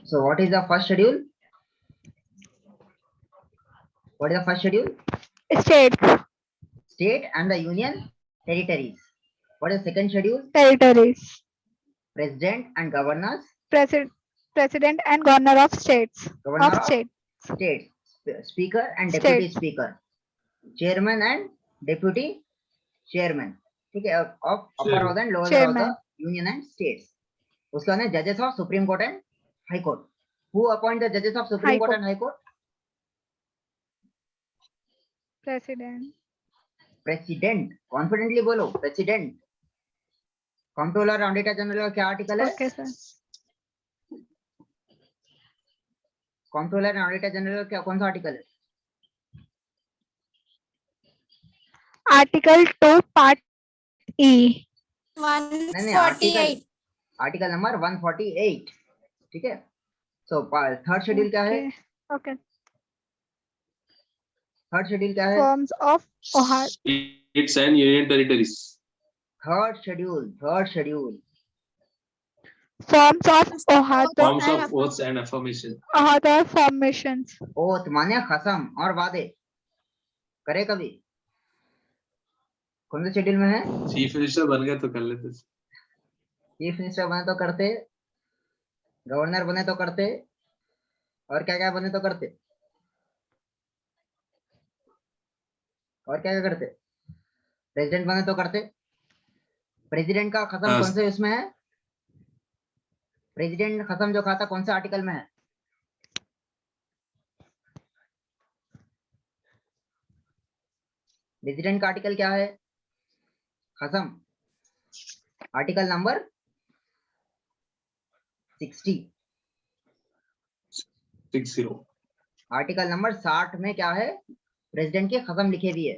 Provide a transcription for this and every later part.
So what is the first schedule? What is the first schedule? States. State and the union territories. What is the second schedule? Territories. President and governors. President and governor of states. Governor Of states. States. Speaker and deputy States. speaker. Chairman and deputy chairman. ठीक है, of upper house and lower house of the union and states. उसके बाद judges of Supreme Court and High Court. Who appoint the judges of Supreme Court and High Court? President. President. Confidently बोलो. President. Comptroller Auditor General का क्या article है? Okay, sir. Comptroller and Auditor General का कौन सा article है? Article 2 Part E. 148. Article number 148. ठीक है. So थर्ड शेड्यूल क्या है? Okay. थर्ड शेड्यूल क्या है? Forms of OHAD. States and union territories. Third schedule. Forms of OHAD. Forms of oaths and affirmation. OHAD or formations. Oath माने कसम और वादे. करे कभी? कौन से शेड्यूल में है? चीफ मिनिस्टर बन गए तो कर लेते. चीफ मिनिस्टर बने तो करते, गवर्नर बने तो करते, और क्या क्या बने तो करते, और क्या क्या करते? प्रेसिडेंट बने तो करते. प्रेसिडेंट का खत्म कौन से उसमें है? प्रेसिडेंट खत्म जो खाता कौन से आर्टिकल में है? प्रेसिडेंट का आर्टिकल क्या है? खत्म. Article number 60. आर्टिकल नंबर 60 में क्या है? प्रेसिडेंट के खत्म लिखे भी है.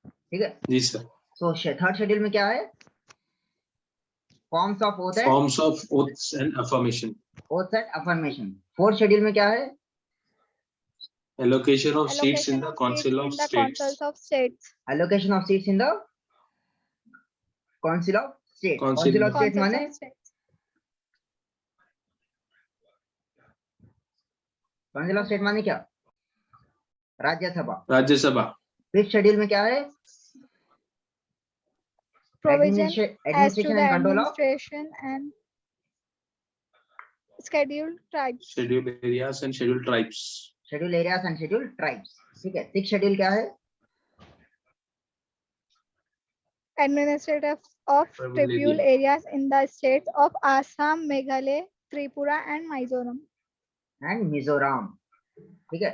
ठीक है जी सर. सो थर्ड शेड्यूल में क्या है? Forms of oath and affirmation. Oath and affirmation. Fourth schedule में क्या है? Allocation of seats in the Council of States. Allocation of seats in the Council of States. Council of States माने? Council of States माने क्या? Rajya Sabha. Fifth schedule में क्या है? Administration and control of scheduled tribes. Scheduled areas and scheduled tribes. Scheduled areas and scheduled tribes. ठीक है. Six schedule क्या है? Administrative of tribal areas in the states of Assam, Meghalaya, Tripura and Mizoram. ठीक है.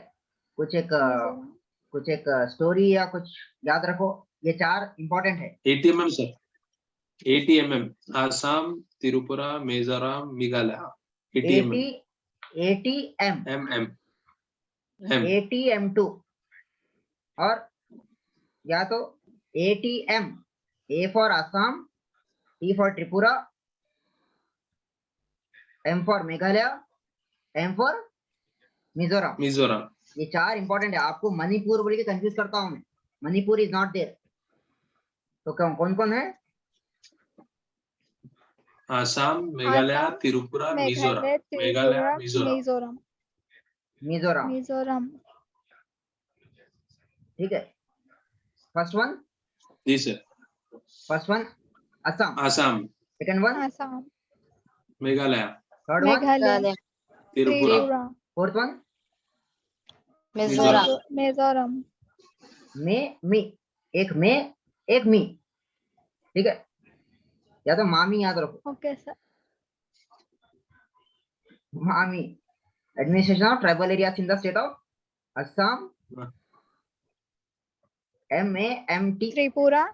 कुछ एक story या कुछ याद रखो. ये चार इंपॉर्टेंट है. ATMM sir. ATMM Assam, Tripura, Mizoram, Meghalaya. ATM2 और या तो ATM. A for Assam, T for Tripura, M for Meghalaya, M for Mizoram. ये चार इंपॉर्टेंट है. आपको मणिपुर बोल के कंफ्यूज करता हूं मैं. Manipur is not there. तो कौन कौन है? आसाम, मेघालय, त्रिपुरा, मिजोरम. मेघालय, मिजोरम. ठीक है. First one. जी sir. First one Assam. Second one Assam. Meghalaya. Third one Meghalaya. Tripura. Fourth one Mizoram. एक मी. ठीक है. या तो मामी याद रखो. Okay, sir. मामी. Administration of tribal areas in the state of Assam. MAMT. Tripura.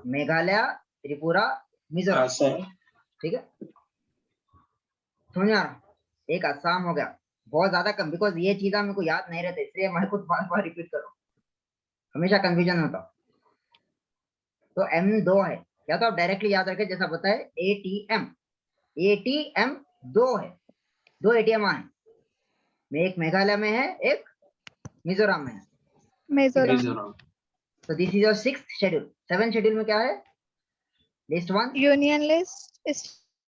Meghalaya, Tripura, Mizoram. ठीक है. समझ आ रहा? एक असम हो गया. बहुत ज्यादा कम, बिकॉज ये चीज मेरे को याद नहीं रहते, इसलिए मैं खुद बार रिपीट करूं. हमेशा कंफ्यूजन होता. तो M2 है. या तो आप डायरेक्टली याद रखें जैसा बताए. ATM 2 है. 2 ATM है. एक मेघालय में है, एक मिजोरम में है. Mizoram. So this is your sixth schedule. Seventh schedule में क्या है? List one. Union list.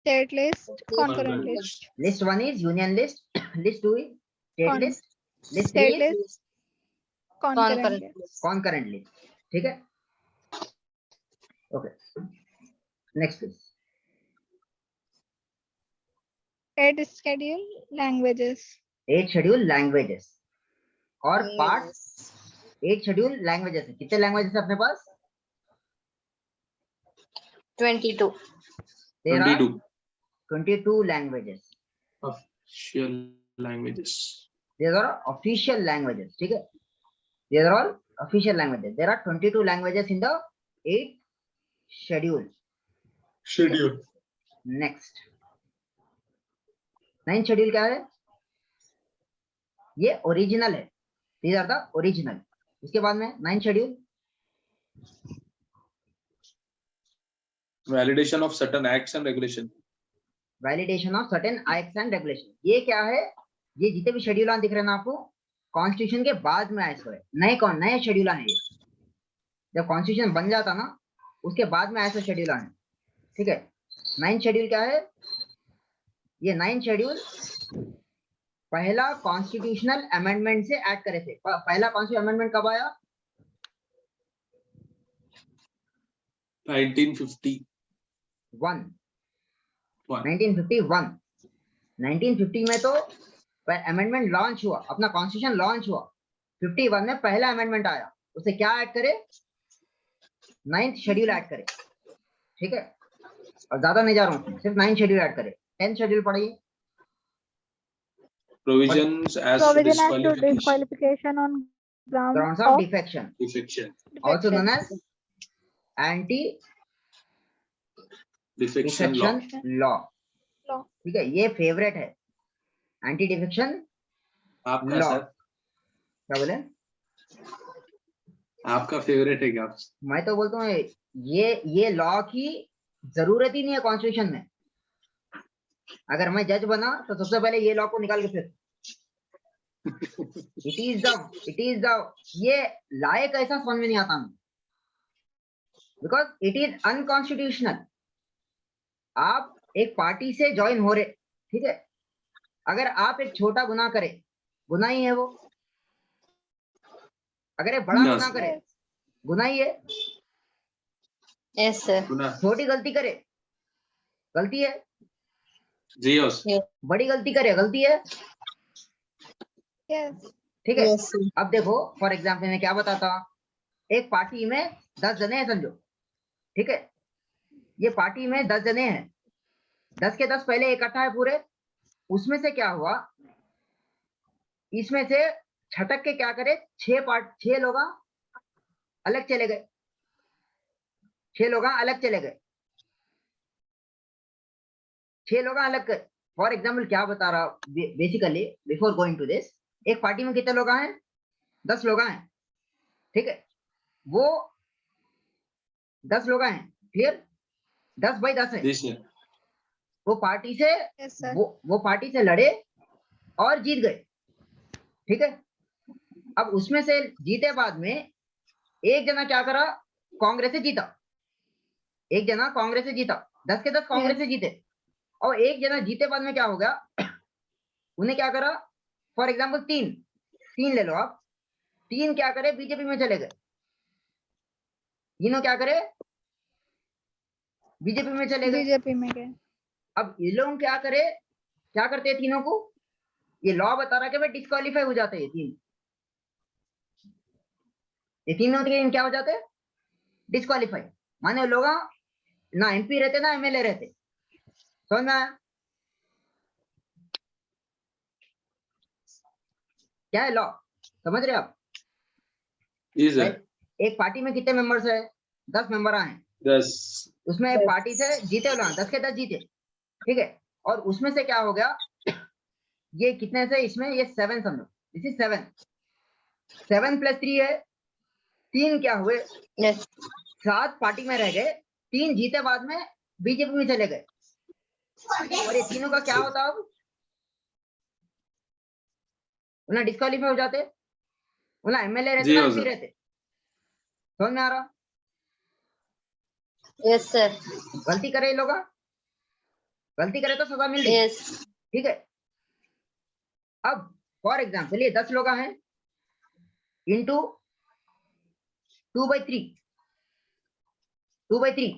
State list, concurrent list. List 1 is union list, list 2 is state Con- list, list 3 State is list, concurrent list. concurrent list. ठीक है? Okay. Next please. 8 schedule languages. 8 schedule languages और parts 8 schedule languages है. कितने languages है अपने पास? 22. There are 22 22 languages. official languages. These are official languages. ठीक है? These are all official languages. There are 22 languages in the 8 schedule. Schedule. Next. 9 schedule क्या है? ये ओरिजिनल है. These are the original. उसके बाद में 9 schedule Validation of certain acts and regulation. Validation of certain acts and regulation. ये क्या है? ये जितने भी शेड्यूल दिख रहे हैं ना आपको, कॉन्स्टिट्यूशन के बाद में आए हुए नए शेड्यूल है. ये जब कॉन्स्टिट्यूशन बन जाता ना, उसके बाद में ऐसे शेड्यूल है. ठीक है? 9 शेड्यूल क्या है? ये 9 शेड्यूल पहला कॉन्स्टिट्यूशनल अमेंडमेंट से ऐड करे थे. पहला कॉन्स्टिट्यूशनल अमेंडमेंट कब आया? 1951. 1950 में तो अमेंडमेंट लॉन्च हुआ, अपना कॉन्स्टिट्यूशन लॉन्च हुआ. 51 में पहला अमेंडमेंट आया. उसे क्या ऐड करे? 9th शेड्यूल ऐड करे. ठीक है? और ज्यादा नहीं जा रहा हूँ, सिर्फ 9 शेड्यूल ऐड करे. 10th शेड्यूल पढ़िए. Provisions as to Provision as to disqualification. disqualification on Grounds grounds of of defection, Defection. also known as anti Defection law. Defection law. ठीक है? ये फेवरेट है, एंटी डिफेक्शन आपका लॉ. सर, क्या बोले? आपका फेवरेट है क्या? मैं तो बोलता हूँ ये लॉ की जरूरत ही नहीं है कॉन्स्टिट्यूशन में. अगर मैं जज बना तो सबसे पहले ये लॉ को निकाल के फिर इट इज द ये लायक ऐसा समझ में नहीं आता हमें, बिकॉज इट इज अनकॉन्स्टिट्यूशनल. आप एक पार्टी से ज्वाइन हो रहे. ठीक है? अगर आप एक छोटा गुनाह करे, गुनाह ही है वो. अगर एक बड़ा Yes. गुनाह करे, गुनाह ही है. Yes, sir. गुनाह. छोटी गलती करे, गलती है. जी यस. बड़ी गलती करे, गलती है. yes, ठीक है? Yes, sir. अब देखो, फॉर एग्जाम्पल मैं क्या बताता हूँ. एक पार्टी में 10 जने हैं समझो. ठीक है? ये पार्टी में 10 जने हैं. 10 के 10 पहले इकट्ठा है पूरे. उसमें से क्या हुआ, इसमें से छटक के क्या करे, 6 लोग अलग चले गए. 6 लोग अलग चले गए. 6 लोग अलग. फॉर एग्जाम्पल क्या बता रहा, basically before going to this, एक पार्टी में कितने लोग हैं? 10 लोग हैं. ठीक है? वो 10 लोग हैं. क्लियर? 10 बाई 10 है. जी सर. वो पार्टी से yes, sir. वो पार्टी से लड़े और जीत गए. ठीक है? अब उसमें से जीते बाद में एक जना क्या करा, कांग्रेस से जीता. एक जना कांग्रेस से जीता. 10 के 10 कांग्रेस से जीते. और एक जना जीते बाद में क्या हो गया, उन्हें क्या करा, फॉर एग्जाम्पल 3 ले लो आप. 3 क्या करे, बीजेपी में चले गए. तीनों क्या करे, बीजेपी में चले गए. बीजेपी में गए. अब ये लोग क्या करे, क्या करते हैं तीनों को? ये लॉ बता रहा है कि भाई डिस्क्वालीफाई हो जाते हैं ये तीनों क्या हो जाते हैं? डिस्क्वालीफाई. माने लोग ना एमपी रहते ना एमएलए रहते. समझ में आया? क्या है लॉ? समझ रहे आप? जी सर. एक पार्टी में कितने मेंबर्स है? 10 मेंबर हैं. 10. उसमें पार्टी से जीते लोग 10 के 10 जीते. ठीक है? और उसमें से क्या हो गया, ये कितने से, इसमें ये 7 समझो. This is 7. 7 + 3 है. 3 क्या हुए, Yes. 7 पार्टी में रह गए. 3 जीते बाद में बीजेपी में चले गए. और ये तीनों का क्या होता, अब उन्हें डिस्क्वालीफाई हो जाते, उन्हें एमएलए रहते जी ना हाँ एमपी सर. रहते. समझ में आ रहा? Yes, sir. गलती करे ये लोग. गलती करे तो सजा मिल रही, Yes. ठीक है। अब फॉर एग्जाम्पल ये 10 लोग हैं इंटू 2/3, 2/3,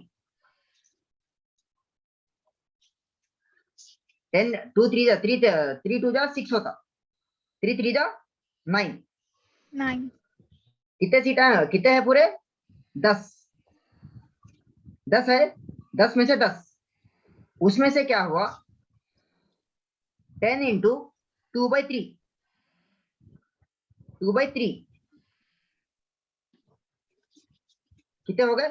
10 2 3 जा 3 3 2 जा 6 होता, 3 3 जा 9, 9. कितने सीटा है, कितने हैं पूरे 10, 10 है, 10 में से 10, उसमें से क्या हुआ 10 इंटू 2/3, 2/3 कितने हो गए,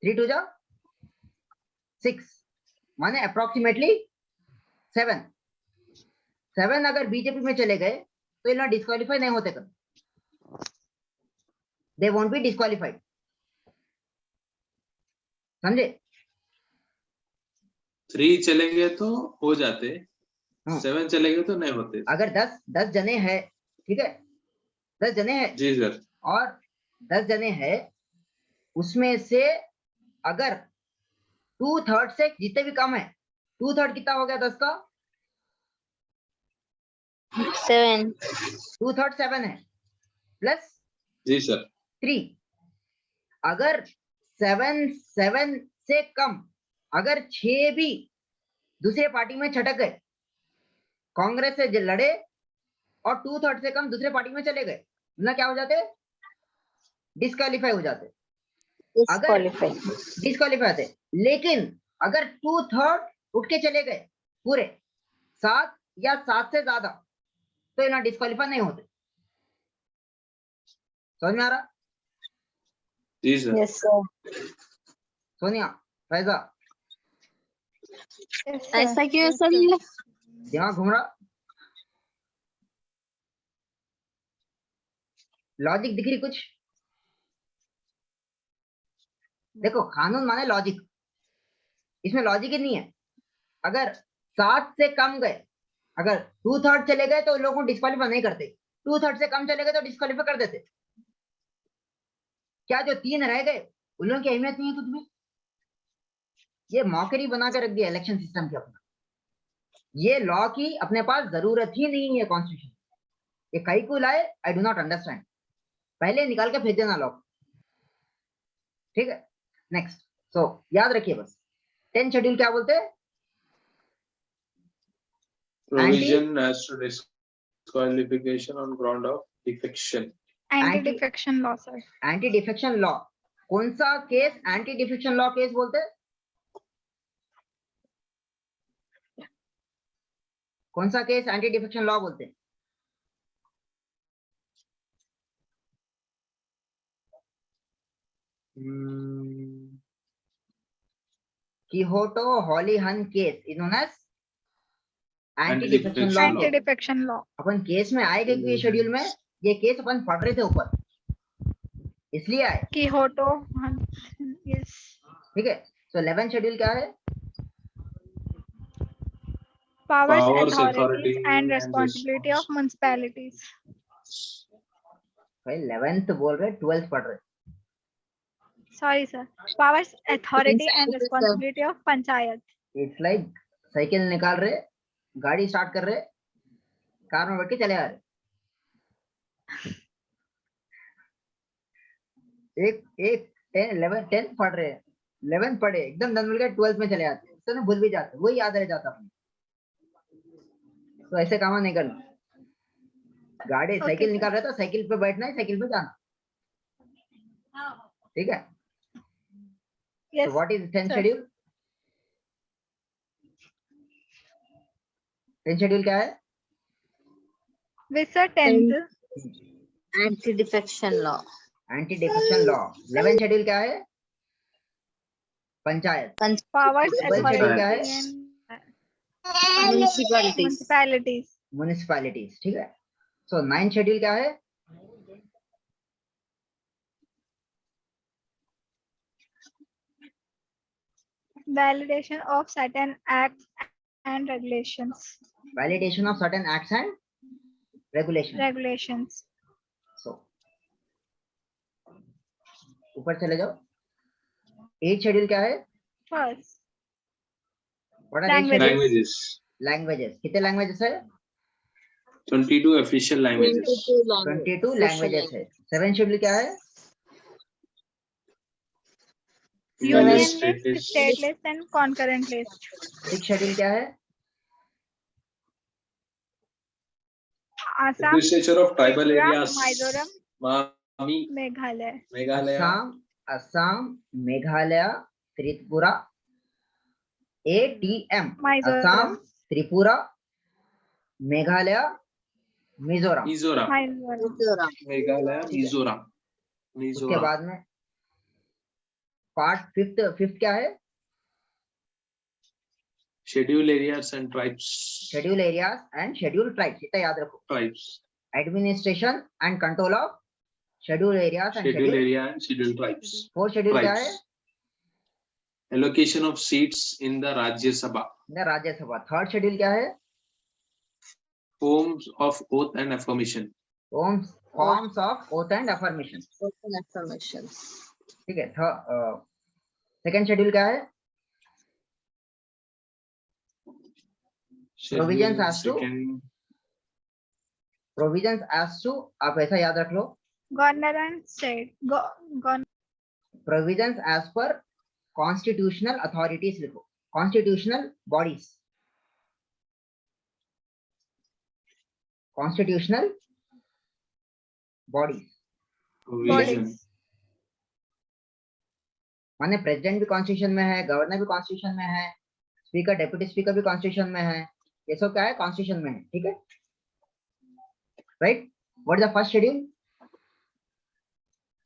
3 2 जा 6, माने अप्रोक्सीमेटली 7। 7 अगर बीजेपी में चले गए तो ये लोग डिस्क्वालीफाई नहीं होते कभी, दे वोंट बी डिस्क्वालीफाइड, समझे। 3 चले गए तो हो जाते, हाँ। 7 चले गए तो नहीं होते। अगर 10 जने हैं, ठीक है, 10 जने हैं जी सर। और 10 जने हैं, उसमें से अगर 2/3 से जितने भी कम है, 2/3 कितना हो गया 10 का, 7. 2/3 7 है प्लस जी सर। 3, अगर 7 से कम, अगर 6 भी दूसरे पार्टी में छटक गए, कांग्रेस से लड़े और 2/3 से कम दूसरे पार्टी में चले गए, ना क्या हो जाते, डिस्क्वालीफाई हो जाते, Disqualified. डिस्क्वालीफाई होते। लेकिन अगर 2/3 उठ के चले गए पूरे 7 या 7 से ज्यादा, तो ना डिस्क्वालीफाई नहीं होते, समझ में आ रहा। जी sir. Yes, sir. Sonia, Faiza, Yes, sir. ऐसा क्यों Yes, सर? sir. दिमाग घूम रहा, लॉजिक दिख रही कुछ, देखो कानून माने लॉजिक, इसमें लॉजिक ही नहीं है। अगर 7 से कम गए, अगर 2/3 चले गए तो लोगों को डिस्क्वालीफाई नहीं करते, 2/3 से कम चले गए तो डिस्क्वालीफाई कर देते। क्या जो 3 रह गए उन लोगों की अहमियत नहीं है कुछ भी, ये मौकरी बना के रख दिया इलेक्शन सिस्टम के अपना, ये लॉ की अपने पास जरूरत ही नहीं है कॉन्स्टिट्यूशन, ये कई को लाए, आई डू नॉट अंडरस्टैंड, पहले निकाल के भेज देना लॉ, ठीक है। नेक्स्ट, सो याद रखिए बस, 10 शेड्यूल क्या बोलते हैं, Provision as to disqualification on ground of defection. Anti-defection law, sir. Anti defection law, कौन सा case anti defection law case बोलते हैं, कौन सा केस एंटी डिफेक्शन लॉ बोलते हैं, Kihoto Hollohan case is known as anti defection law. Anti-defection law. अपन case में आएगा कि शेड्यूल में, ये केस अपन पढ़ रहे थे ऊपर, इसलिए आए, Quixote. Yes. ठीक है। तो 11 शेड्यूल क्या है, Powers, Powers, authorities, authority, and and responsibility of municipalities. भाई 11th बोल रहे, 12th पढ़ रहे, Sorry, sir. Powers, authority, and responsibility of panchayat. It's like cycle निकाल रहे, गाड़ी स्टार्ट कर रहे, कार में बैठ के चले आ रहे, एक 10 11 10 पढ़ रहे, 11 पढ़े एकदम दम मिल गए, 12th में चले आते, तो भूल भी जाते, वही याद रह जाता अपने, तो ऐसे काम नहीं करना, गाड़ी Okay, साइकिल sir. निकाल रहे तो साइकिल पे बैठना है, साइकिल पे जाना, ठीक है। Yes. So what is 10th sir. schedule? 10th schedule क्या है, With sir 10th. Anti-defection law. Anti defection law. 11th schedule क्या है, पंचायत। Powers, 12th शेड्यूल क्या है, authority, and Municipalities. municipalities. Municipalities, ठीक है। सो 9th शेड्यूल क्या है, Validation of certain acts and regulations. Validation of certain acts and regulation. So ऊपर चले जाओ, एट शेड्यूल क्या है? First, what are Languages. Languages. Languages. कितने लैंग्वेजेस है? 22 official languages. 22 लैंग्वेजेस है. सेवन शेड्यूल क्या है? Union Unionist, list, statist. state list, and concurrent list. Six schedule क्या है? Assam, Legislature of tribal Tripura, areas. Mizoram, Mami, Meghalaya. Meghalaya. Assam, Meghalaya, Tripura, ATM. Mizoram. Assam, Tripura, Meghalaya, Mizoram. Mizoram. Mizoram. Meghalaya, Mizoram. उसके Mizoram. बाद में part fifth क्या है? Schedule areas and tribes. Schedule areas and schedule tribes. इतना याद रखो. Tribes. Administration and control of schedule areas and Schedule schedule. area and schedule tribes. Fourth schedule क्या है? Tribes. Allocation of seats in the Rajya Sabha. Rajya Sabha. Third schedule क्या है? Forms of oath and affirmation. Forms of oath and affirmation. ठीक है. Second schedule क्या है? Provisions as to- Second, provisions as to. आप ऐसा याद रख लो. Governor and state. Provisions as per constitutional authorities लिखो. Constitutional bodies. Constitutional bodies provision. माने प्रेसिडेंट भी कॉन्स्टिट्यूशन में है, गवर्नर भी कॉन्स्टिट्यूशन में है, स्पीकर डेप्यूटी स्पीकर भी कॉन्स्टिट्यूशन में है. ये सब क्या है? कॉन्स्टिट्यूशन में है. ठीक है. Right. What is the first schedule?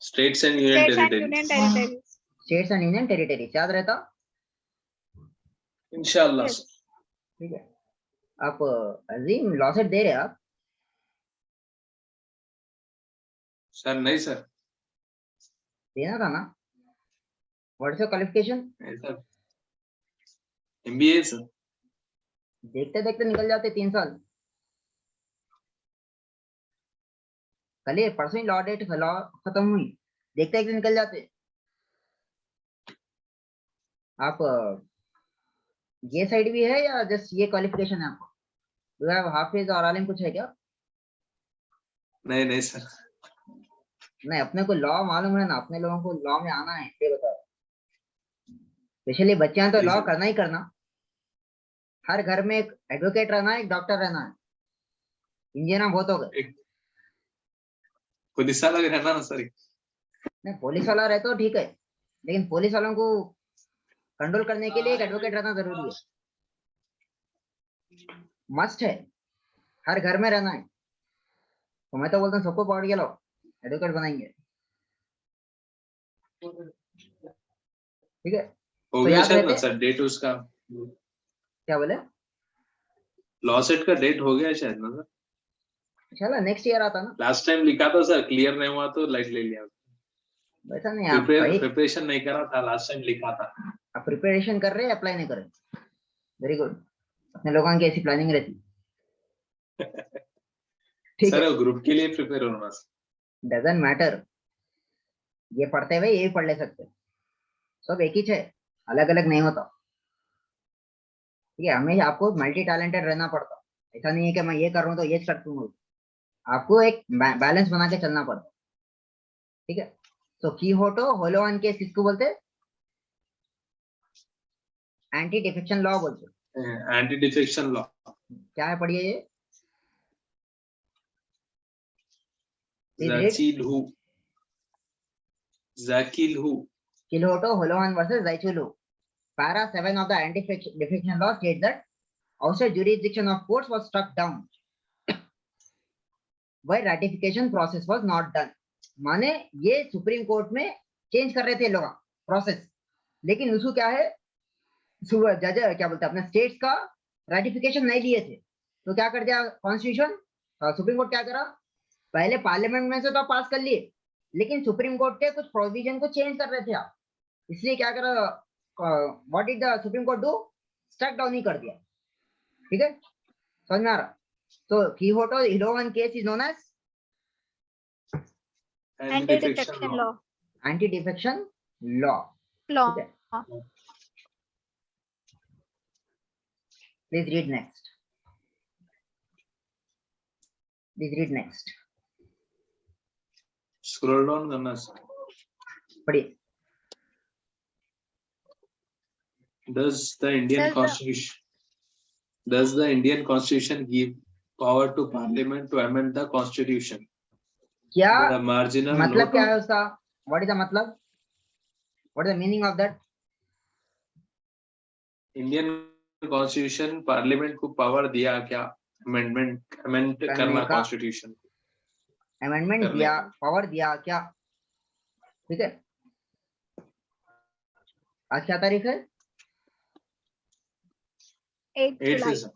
States and union States and territories. union territories. States and union territories. याद रहता. Inshallah. Yes. ठीक है. आप अजीम लॉ सेट दे रहे हैं आप? Sir, नहीं sir. देना था ना. What is your qualification? नहीं sir. MBA sir. देखते देखते निकल जाते 3 साल. कल ये परसों ही लॉ खत्म हुई. देखते देखते निकल जाते. आप ये साइड भी है या जस्ट ये क्वालिफिकेशन है आपको? डू हैव हाफिज और आलिम कुछ है क्या? नहीं sir. नहीं, अपने को लॉ मालूम है ना. अपने लोगों को लॉ में आना है. ये बताओ. स्पेशली बच्चे हैं तो लॉ करना ही करना. हर घर में एक एडवोकेट रहना है, एक डॉक्टर रहना है. इंजीनियर बहुत हो गए. पुलिस वाला भी रहना ना सर. नहीं, पुलिस वाला रहता हो ठीक है, लेकिन पुलिस वालों को कंट्रोल करने के लिए एक एडवोकेट रहना जरूरी है. मस्ट है. हर घर में रहना है. तो मैं तो बोलता हूँ सबको पकड़ के लो, एडवोकेट बनाएंगे. ठीक है. हो तो गया याद शायद ना रहते- सर डेट उसका. क्या बोले? लॉ सेट का डेट हो गया शायद ना सर. चलो नेक्स्ट ईयर आता ना. लास्ट टाइम लिखा था सर, क्लियर नहीं हुआ तो लाइट ले लिया. वैसा नहीं. आप भाई प्रिपरेशन नहीं करा था, लास्ट टाइम लिखा था. आप प्रिपरेशन कर रहे हैं, अप्लाई नहीं कर रहे. Very good. अपने लोगों की ऐसी प्लानिंग रहती. ठीक है. सर ग्रुप के लिए प्रिपेयर होना. Doesn't matter. ये पढ़ते हुए ये भी पढ़ ले सकते. सब एक ही है, अलग अलग नहीं होता. ठीक है. हमेशा आपको मल्टी टैलेंटेड रहना पड़ता. ऐसा नहीं है कि मैं ये कर रहा हूँ तो ये कर दूंगा. आपको एक बैलेंस बना के चलना पड़ता. ठीक है. तो कीहोटो होलोवन केस किसको बोलते? एंटी डिफेक्शन लॉ बोलते. Anti defection law. क्या है? पढ़िए ये. Zakilhu. Kiloto, Holohan versus Zaichulu. Para 7 of the anti-defection law states that outside jurisdiction of courts was struck down where ratification process was not done. माने ये supreme court में change कर रहे थे लोग प्रोसेस, लेकिन उसको क्या है, जज क्या बोलते हैं अपने स्टेट्स का रेटिफिकेशन नहीं लिए थे. तो क्या कर दिया कॉन्स्टिट्यूशन, सुप्रीम कोर्ट क्या करा, पहले पार्लियामेंट में से तो पास कर लिए, लेकिन सुप्रीम कोर्ट के कुछ प्रोविजन को चेंज कर रहे थे आप, इसलिए क्या करा, what did the supreme court do, struck down ही कर दिया. ठीक है, समझ में आ रहा. तो Kihoto Hollohan case is known as Anti-defection law. Anti defection law. Law. ठीक है. Please read next. Please read next. Scroll down करना सर. पढ़िए. Does the Indian Constitution give power to Parliament to amend the Constitution? क्या The marginal मतलब note क्या of है उसका? What is the मतलब? What is the meaning of that? Indian Constitution Parliament को power दिया क्या? Amend करना का Constitution. amendment करने दिया, का. power दिया क्या? ठीक है. आज क्या तारीख है? 8 July.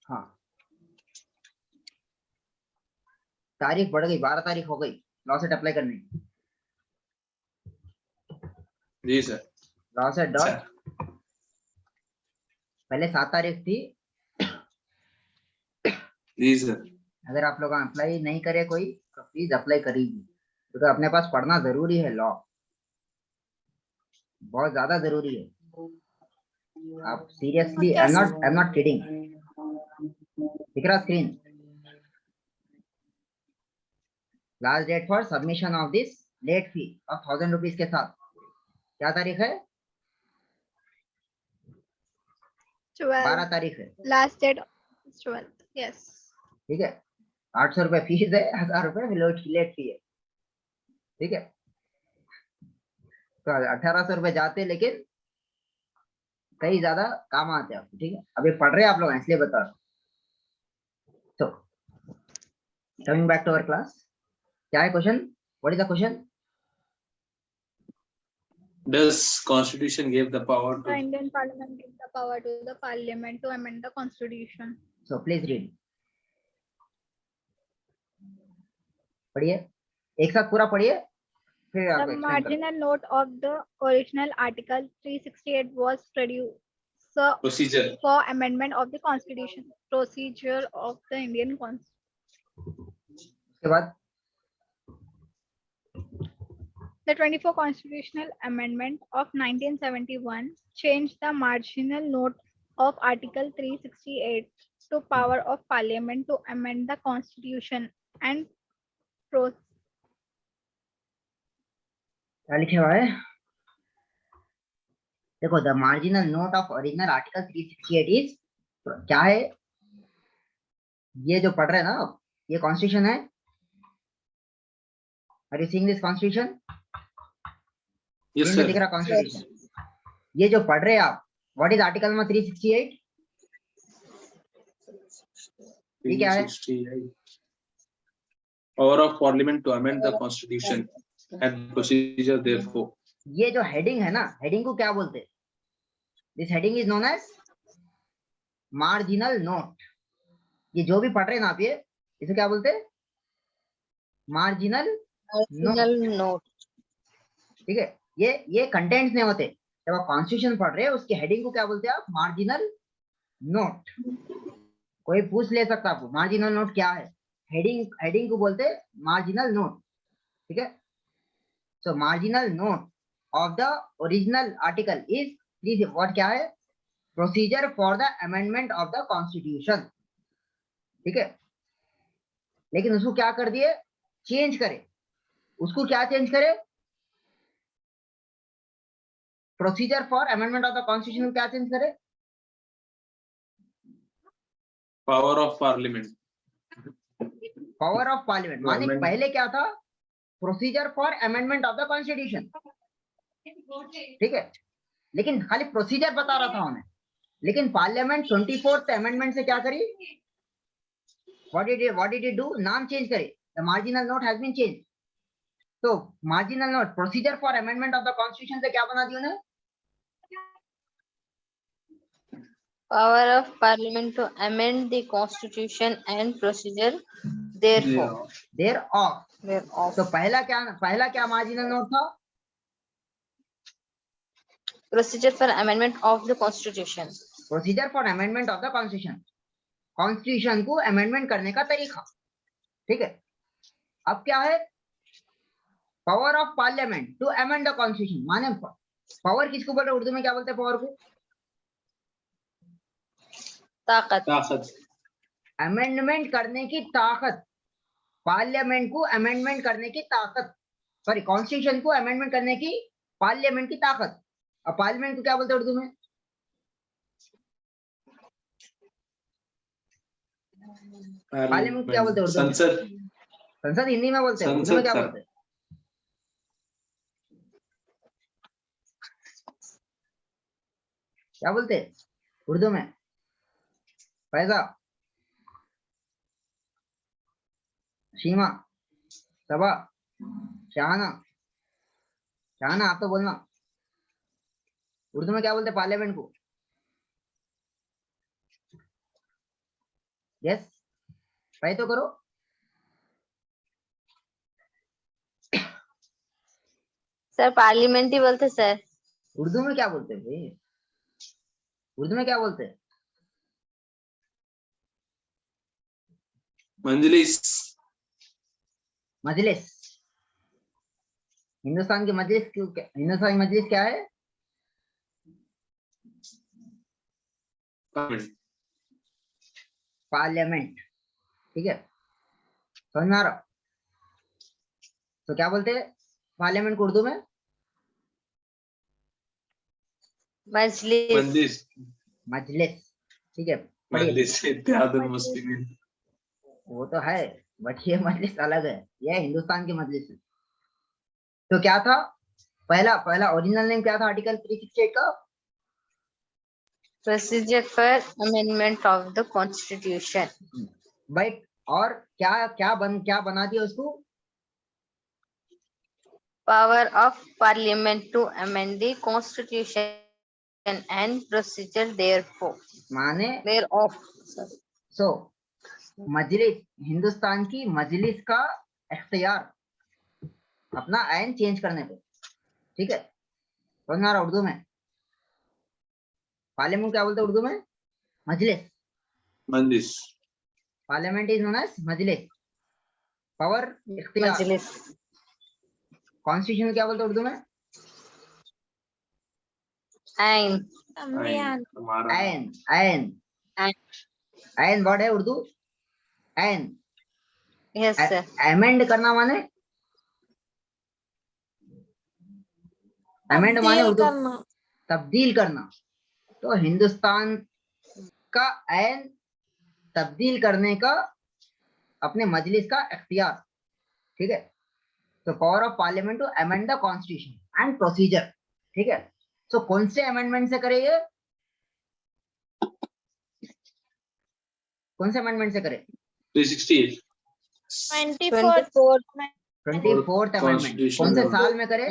हाँ. तारीख बढ़ गई, 12 तारीख हो गई लॉ सेट अप्लाई करने की. जी सर. लॉ सेट डॉट पहले 7 तारीख थी. जी सर. अगर आप लोग अप्लाई नहीं करे कोई तो प्लीज अप्लाई करिए, क्योंकि अपने पास पढ़ना जरूरी है. लॉ बहुत ज्यादा जरूरी है. आप seriously, I am not kidding. दिख रहा screen? Last date for submission of this late fee of 1000 rupees के साथ क्या तारीख है? 12 तारीख है. Last date 12th. Yes. ठीक है. 800 रुपए फीस है, 1000 रुपए लेट फी है. ठीक है. तो 1800 रुपए जाते हैं, लेकिन कई ज्यादा काम आते हैं आपको. ठीक है. अभी पढ़ रहे हैं आप लोग, इसलिए बता रहा हूं. तो coming back to our class, क्या है question? What is the question? Does Constitution give the power The to Indian Parliament gives the power to the Parliament to amend the Constitution. So please read. पढ़िए, एक साथ पूरा पढ़िए, फिर आपको The explain marginal note of the original Article 368 was produced procedure? for amendment of the Constitution. Procedure of the Indian Constitution. उसके बाद The 24th Constitutional Amendment of 1971 changed the marginal note of Article 368 to power of Parliament to amend the Constitution and क्या लिखे हुआ है? देखो, the marginal note of original article 368 is, क्या है? ये जो पढ़ रहे हैं ना, ये कॉन्स्टिट्यूशन है. Are you seeing this constitution? Yes ये sir. दिख रहा कॉन्स्टिट्यूशन. ये जो पढ़ रहे हैं आप, व्हाट इज आर्टिकल नंबर 368? ये क्या है? 368. Power of Parliament to amend the Constitution and procedure therefore. ये जो हेडिंग है ना, हेडिंग को क्या बोलते हैं? This heading is known as marginal note. ये जो भी पढ़ रहे हैं ना आप, ये इसे क्या बोलते हैं? Marginal note. ठीक है. ये कंटेंट्स नहीं होते. जब आप कॉन्स्टिट्यूशन पढ़ रहे हैं, उसकी हेडिंग को क्या बोलते हैं आप? Marginal note. कोई पूछ ले सकता आपको मार्जिनल नोट क्या है. हेडिंग को बोलते हैं मार्जिनल नोट. ठीक है. सो marginal note of the original article is what, क्या है? Procedure for the amendment of the constitution. ठीक है. लेकिन उसको क्या कर दिए? चेंज करे. उसको क्या चेंज करे? Procedure for amendment of the constitution क्या चेंज करे? Power of Parliament. Power of parliament. माने पहले क्या था? Procedure for amendment of the constitution. ठीक है. लेकिन खाली प्रोसीजर बता रहा था उन्हें. लेकिन पार्लियामेंट 24th अमेंडमेंट से क्या करी? What did it do? नाम चेंज करे. The marginal note has been change. तो marginal note procedure for amendment of the constitution से क्या बना दी उन्हें? Power of Parliament to amend the Constitution and procedure therefore. thereof. तो पहला क्या मार्जिनल नोट था? Procedure for amendment of the Constitution. Procedure for amendment of the constitution. Constitution को amendment करने का तरीका. ठीक है. अब क्या है? Power of parliament to amend the constitution. माने पावर किसको बोल रहे हैं, उर्दू में क्या बोलते हैं पावर को? ताकत। ताकत। अमेंडमेंट करने की ताकत, पार्लियामेंट को अमेंडमेंट करने की ताकत, सॉरी कॉन्स्टिट्यूशन को अमेंडमेंट करने की पार्लियामेंट की ताकत। अब पार्लियामेंट को क्या बोलते हैं उर्दू में? पार्लियामेंट को क्या बोलते हैं उर्दू में? संसद। संसद हिंदी में बोलते हैं, उर्दू में संसद क्या सर। बोलते हैं? क्या बोलते हैं उर्दू में? फैजा, शीमा, सबा, शाहाना, शाहाना आप तो बोलना, उर्दू में क्या बोलते हैं पार्लियामेंट को? यस, ट्राई तो करो। सर पार्लियामेंट ही बोलते सर। उर्दू में क्या बोलते हैं भाई? उर्दू में क्या बोलते हैं? मजलिस। मजलिस। हिंदुस्तान की मजलिस क्यों, हिंदुस्तान की मजलिस क्या है? पार्लियामेंट। ठीक है, समझ में आ रहा? तो क्या बोलते हैं पार्लियामेंट को उर्दू में? मजलिस। मजलिस। मजलिस। ठीक है, मजलिस इत्तेहादुल मुस्लिमीन। वो तो है, बट ये मजलिस अलग है, ये हिंदुस्तान की मजलिस है। तो क्या था पहला पहला ओरिजिनल नेम क्या था आर्टिकल 368 का? Procedure for amendment of the constitution. But और क्या बना दिया उसको? Power of parliament to amend the constitution and procedure therefor. माने देयरऑफ। सो मजलिस, हिंदुस्तान की मजलिस का इख्तियार अपना आइन चेंज करने पे। ठीक है, समझ में आ रहा? उर्दू में पार्लियामेंट क्या बोलते हैं उर्दू में? मजलिस। मजलिस। पार्लियामेंट इज नोन एज मजलिस, पावर इख्तियार। मजलिस। कॉन्स्टिट्यूशन क्या बोलते हैं उर्दू में? आइन। आइन। आइन आइन वर्ड है उर्दू, आइन। Yes sir. अमेंड करना माने, अमेंड माने उर्दू तब्दील करना। तो हिंदुस्तान का आइन तब्दील करने का अपने मजलिस का इख्तियार। ठीक है, तो power of parliament to amend the constitution and procedure. ठीक है, सो कौन से अमेंडमेंट से करे ये? कौन से अमेंडमेंट से करे? 368। 24th amendment. कौन से साल में करे?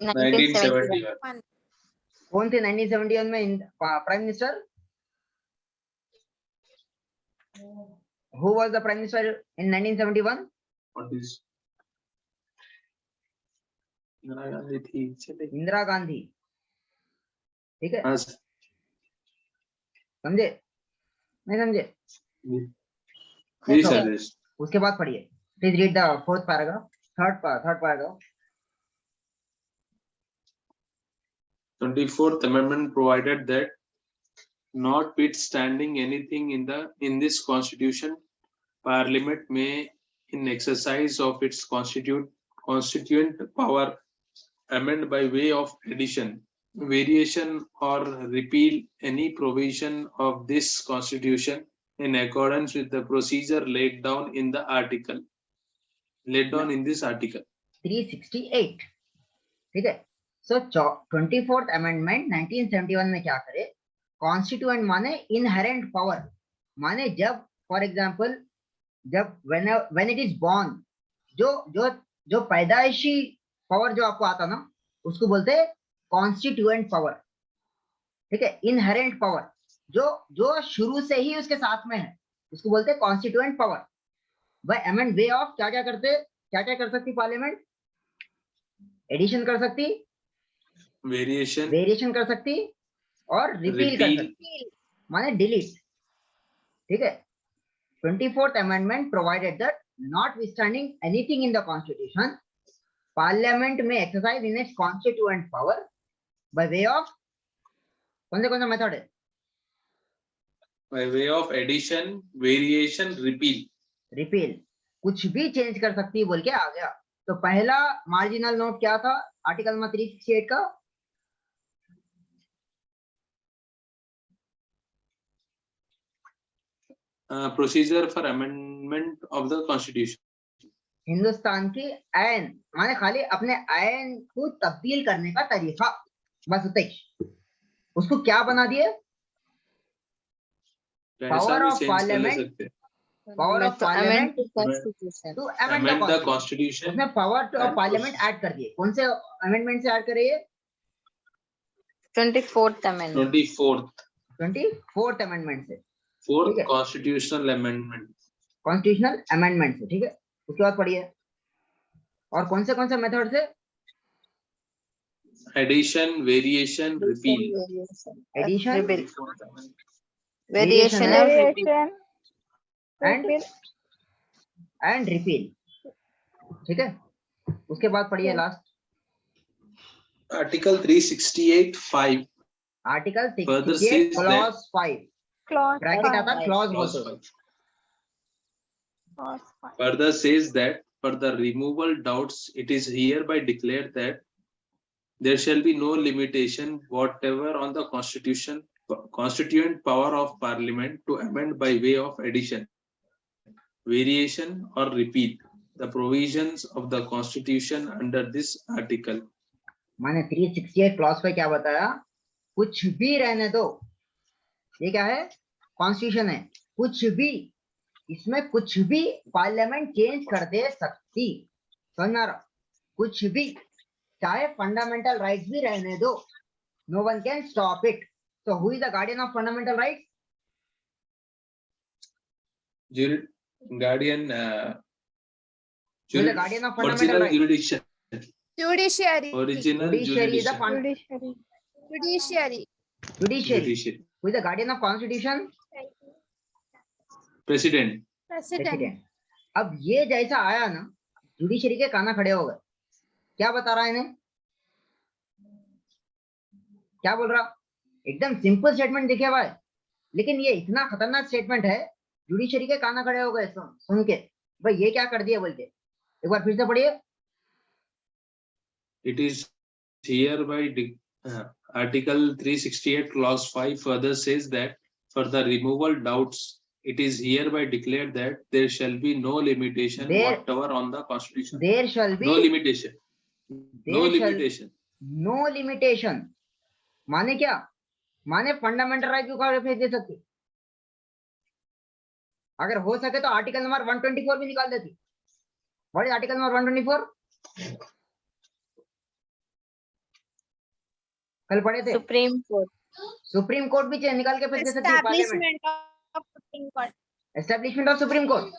1971। कौन थे 1971 में prime minister? Who was the prime minister in 1971? What is? Indira Gandhi थी। इंदिरा गांधी। ठीक है, हाँ समझे नहीं समझे? Please sir. उसके बाद पढ़िए, please read the fourth paragraph, third paragraph. 24th Amendment provided that notwithstanding anything in this constitution, Parliament may, in exercise of its constituent power, amend by way of addition, variation, or repeal any provision of this constitution in accordance with the procedure laid down in this article. 368। ठीक है, सो 24th amendment 1971 में क्या करे? Constituent माने inherent power, माने जब for example जब when it is born, जो जो जो पैदाइशी पावर जो आपको आता ना, उसको बोलते हैं कॉन्स्टिट्यूएंट पावर। ठीक है, इनहेरेंट पावर जो जो शुरू से ही उसके साथ में है, उसको बोलते हैं constituent power. By amend way of क्या क्या कर सकती पार्लियामेंट? एडिशन कर सकती, वेरिएशन कर सकती, और रिपील कर सकती, माने डिलीट। ठीक है, 24th amendment provided that notwithstanding anything in the constitution, parliament may exercise in its constituent power by way of कौन सा मेथड है? by way of addition, variation, repeal. Repeal, कुछ भी चेंज कर सकती है बोल के आ गया। तो पहला मार्जिनल नोट क्या था आर्टिकल नंबर 368 का? Procedure for amendment of the constitution. Hindustan की आयन माने खाली अपने आयन को तब्दील करने का तरीका, बस उतना ही। उसको क्या बना दिए? ऐसा भी change कर ले सकते हैं। Power of To amend parliament the constitution. To Amend the amend the constitution. उसने power of and parliament add कर दिए। कौन से अमेंडमेंट से ऐड करे? 24th amendment. 24th अमेंडमेंट से, fourth ठीक है। constitutional amendment. कॉन्स्टिट्यूशनल अमेंडमेंट से, ठीक है। उसके बाद पढ़िए और कौन से मेथड से? Addition, variation, repeal. Addition, Repeal. Variation and repeal. Variation, and repeal, ठीक है। उसके बाद पढ़िए Yes. Last Article 368(5). Article Further 68 says clause 5 clause bracket आता five. क्लॉज Clause बोलते हैं। 5. clause 5. Further says that for the removal doubts, it is hereby declared that there shall be no limitation whatever on the constituent power of Parliament to amend by way of addition, variation, or repeal the provisions of the Constitution under this article. मैंने 368 clause पे क्या बताया? कुछ भी रहने दो। ये क्या है? कॉन्स्टिट्यूशन है। कुछ भी, इसमें कुछ भी पार्लियामेंट चेंज कर दे सकती। समझ आ रहा? कुछ भी, चाहे फंडामेंटल राइट्स भी रहने दो, no one can stop it. तो who is the guardian of fundamental rights? Guardian, Who is the guardian of fundamental original rights? jurisdiction. Judiciary. Original Judiciary is the jurisdiction. Judiciary. Judiciary. Judiciary. Who is the guardian of constitution? President. President. President. अब ये जैसा आया ना, judiciary के काना खड़े हो गए। क्या बता रहा है इन्हें? क्या बोल रहा? एकदम सिंपल स्टेटमेंट दिखे भाई, लेकिन ये इतना खतरनाक स्टेटमेंट है, जुडिशरी के काना खड़े हो गए सुन के, भाई ये क्या कर दिया बोल के। एक बार फिर से पढ़िए। It is hereby Article 368 clause 5 further says that for the removal doubts, it is hereby declared that there shall be no limitation whatever on the Constitution. There shall be No limitation. No limitation. No limitation. माने क्या? माने fundamental right को कहाँ भेज दे सकती? अगर हो सके तो आर्टिकल नंबर 124 भी निकाल देती। What is article number 124? कल पढ़े थे। Supreme Court. सुप्रीम कोर्ट भी निकाल के भेज दे सकती है parliament. Establishment of Supreme Court. Establishment of supreme court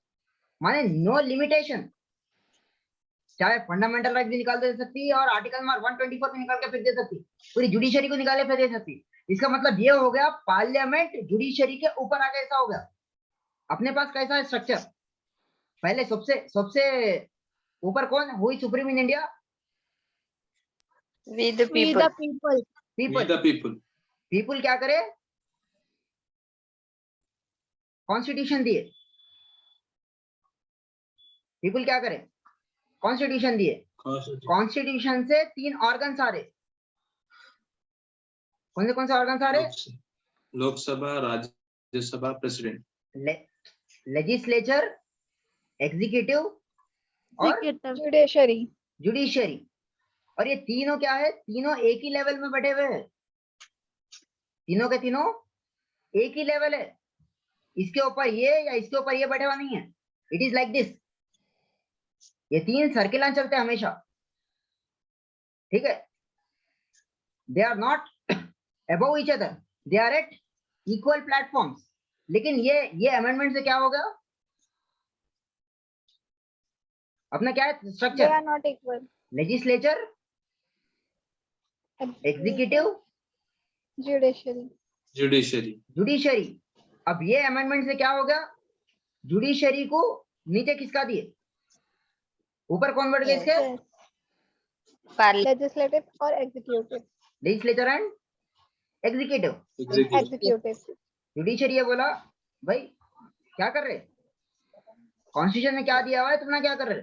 माने नो लिमिटेशन, चाहे फंडामेंटल राइट भी निकाल दे सकती है और आर्टिकल नंबर 124 भी निकाल के फेंक दे सकती, पूरी जुडिशरी को निकाले फेंक दे सकती। इसका मतलब ये हो गया पार्लियामेंट जुडिशरी के ऊपर आके ऐसा हो गया। अपने पास कैसा है स्ट्रक्चर? पहले सबसे ऊपर कौन? हुई supreme in India? We the We people. the people. We the people. People क्या करे? कॉन्स्टिट्यूशन दिए। पीपल क्या करे? कॉन्स्टिट्यूशन दिए। कॉन्स्टिट्यूशन से 3 ऑर्गन्स आ रहे। कौन से ऑर्गन्स आ रहे? Lok Sabha, Rajya Sabha, president. Legislature, executive और Judiciary. जुडिशरी। और ये तीनों क्या है? तीनों एक ही लेवल में बैठे हुए हैं। तीनों के तीनों एक ही लेवल है। इसके ऊपर ये या इसके ऊपर ये बैठे हुआ नहीं है। It is like this. ये 3 सर्किल चलते हैं हमेशा, ठीक है। They are not above each other, they are at equal platforms. लेकिन ये अमेंडमेंट से क्या होगा? अपना क्या है They structure? are not equal. Legislature, executive, Judiciary. Judiciary. Judiciary. अब ये अमेंडमेंट से क्या होगा? जुडिशरी को नीचे खिसका दिए, ऊपर कौन बैठ गए? इसके Yes. Parliament. legislative or executive? Legislature and executive, Executive. Judiciary है। बोला भाई क्या कर रहे, कॉन्स्टिट्यूशन में क्या दिया हुआ है, तुम ना क्या कर रहे।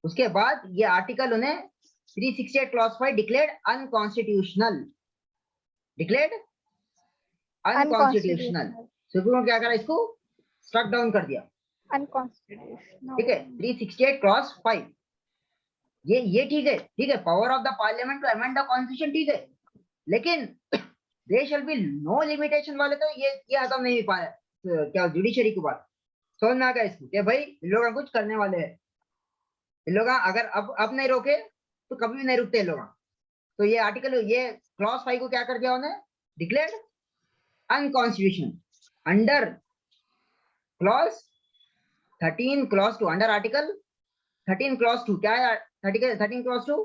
उसके बाद ये आर्टिकल उन्हें 368 clause 5 declared unconstitutional, declared unconstitutional. Supreme court क्या करा, इसको स्ट्रक डाउन कर दिया। Unconstitutional. ठीक है, 368 क्लॉज 5 ये ठीक है, ठीक है। Power of the parliament to amend the constitution ठीक है, लेकिन there shall be no limitation वाले तो ये खत्म नहीं पाया। क्या जुडिशरी की बात समझ में आ गया इसको कि भाई इन लोग कुछ करने वाले हैं। इन लोग अगर अब नहीं रोके तो कभी भी नहीं रुकते इन लोग। तो ये आर्टिकल, ये क्लॉज 5 को क्या कर दिया उन्हें, declared unconstitutional under clause 13 clause 2, under article 13 clause 2। क्या है article 13 clause 2?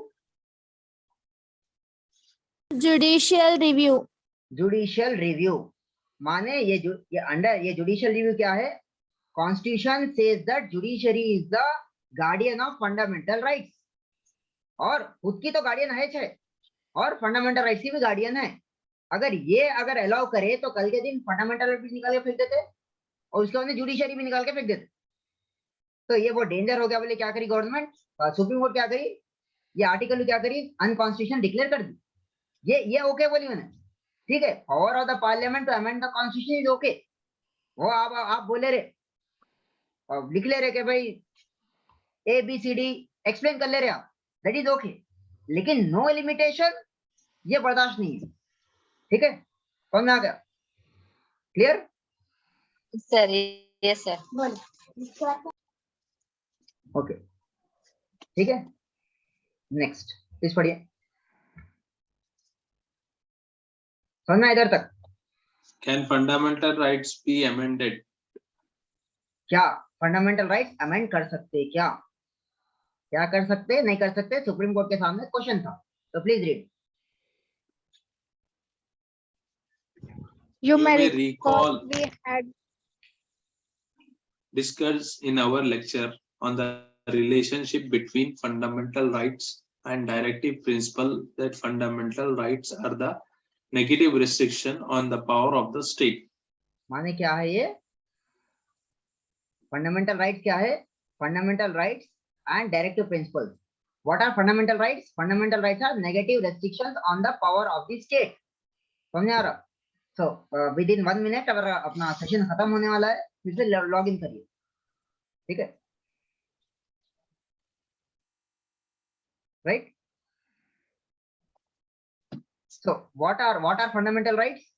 Judicial review. Judicial review. माने ये अंडर ये जुडिशियल रिव्यू क्या है, constitution says that judiciary is the guardian of fundamental rights, और खुद की तो गार्डियन है छे, और फंडामेंटल राइट्स की भी गार्डियन है। अगर अलाउ करे तो कल के दिन फंडामेंटल राइट्स निकाल के फेंक देते, और उसके बाद जुडिशरी भी निकाल के फेंक देते। तो ये वो डेंजर हो गया। बोले क्या करी गवर्नमेंट, सुप्रीम कोर्ट क्या करी, ये आर्टिकल क्या करी, अनकॉन्स्टिट्यूशन डिक्लेयर कर दी। ये ओके बोली मैंने, ठीक है। Power of the parliament to amend the constitution is okay. वो आप बोले रहे और लिख ले रहे कि भाई ABCD एक्सप्लेन कर ले रहे आप, दैट इज ओके, लेकिन नो लिमिटेशन ये बर्दाश्त नहीं है। ठीक है, कौन आ गया, clear? Sir, yes, sir. Okay, ठीक है। नेक्स्ट प्लीज पढ़िए, समझना इधर तक। Can fundamental rights be amended? क्या फंडामेंटल राइट्स अमेंड कर सकते, क्या कर सकते, नहीं कर सकते? सुप्रीम कोर्ट के सामने क्वेश्चन था, तो please read. You may may recall recall we had discussed in our lecture on the relationship between fundamental rights and directive principle that fundamental rights are the negative restriction on the power of the state. माने क्या है ये fundamental rights? क्या है fundamental rights and directive principles? What are fundamental rights? Fundamental rights are negative restrictions on the power of the state. समझ आ रहा? So with in 1 minute अगर अपना सेशन खत्म होने वाला है, फिर से लॉग इन करिए, ठीक है, right? So what are fundamental rights?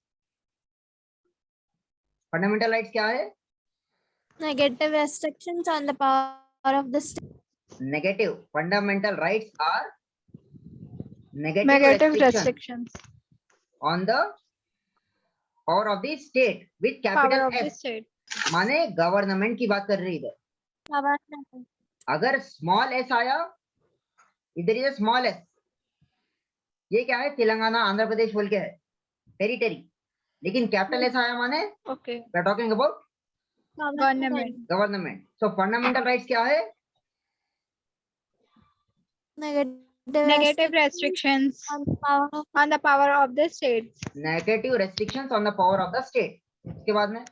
Fundamental rights क्या है? Negative restrictions on the power of the state. Negative fundamental rights are negative negative restrictions. on the power of the state with Power capital of the S। state. माने government की बात कर रही है इधर। अगर स्मॉल एस आया, इधर इधर स्मॉल एस, ये क्या है, तेलंगाना आंध्र प्रदेश बोल के है टेरिटरी, लेकिन कैपिटल एस आया माने Okay. We are talking about Government. Government. So fundamental rights क्या है? Negative restrictions on the power of on the power of the states. Negative restrictions on the power of the state. इसके बाद में